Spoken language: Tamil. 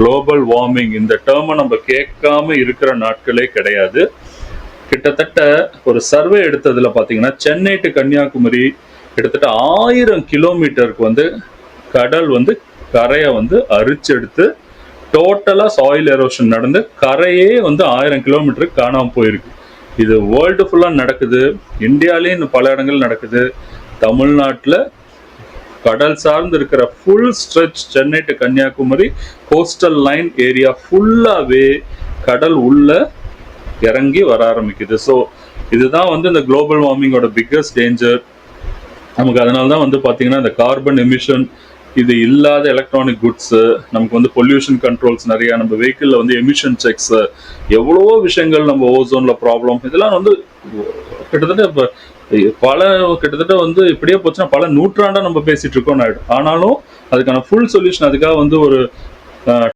குளோபல் வார்மிங் இந்த டேர்மை நம்ம கேட்காம இருக்கிற நாட்களே கிடையாது. கிட்டத்தட்ட ஒரு சர்வே எடுத்ததுல பாத்தீங்கன்னா சென்னை டு கன்னியாகுமரி கிட்டத்தட்ட 1000 கிலோமீட்டருக்கு வந்து கடல் வந்து கரையை வந்து அரிச்செடுத்து டோட்டலா சாயில் எரோஷன் நடந்து கரையே வந்து 1000 கிலோமீட்டருக்கு காணாம போயிருக்கு. இது வேர்ல்டு ஃபுல்லா நடக்குது, இந்தியாலேயும் பல இடங்கள் நடக்குது. தமிழ்நாட்டில் கடல் சார்ந்து இருக்கிற full stretch Chennai to Kanyakumari coastal line area ஃபுல்லாவே கடல் உள்ள இறங்கி வர ஆரம்பிக்குது. ஸோ இதுதான் வந்து இந்த குளோபல் வார்மிங்கோட பிக்கஸ்ட் டேஞ்சர் நமக்கு. அதனால தான் வந்து பார்த்தீங்கன்னா இந்த கார்பன் எமிஷன், இது இல்லாத எலக்ட்ரானிக் குட்ஸ், நமக்கு வந்து பொல்யூஷன் கண்ட்ரோல்ஸ் நிறைய, நம்ம வெஹிக்கிளில் வந்து எமிஷன் செக்ஸ், எவ்வளவோ விஷயங்கள், நம்ம ஓசோன்ல ப்ராப்ளம், இதெல்லாம் வந்து கிட்டத்தட்ட கிட்டத்தட்ட வந்து இப்படியே போச்சுன்னா பல நூற்றாண்டா நம்ம பேசிட்டு இருக்கோம் ஆனாலும் அதுக்கான ஃபுல் சொல்யூஷன் அதுக்காக வந்து ஒரு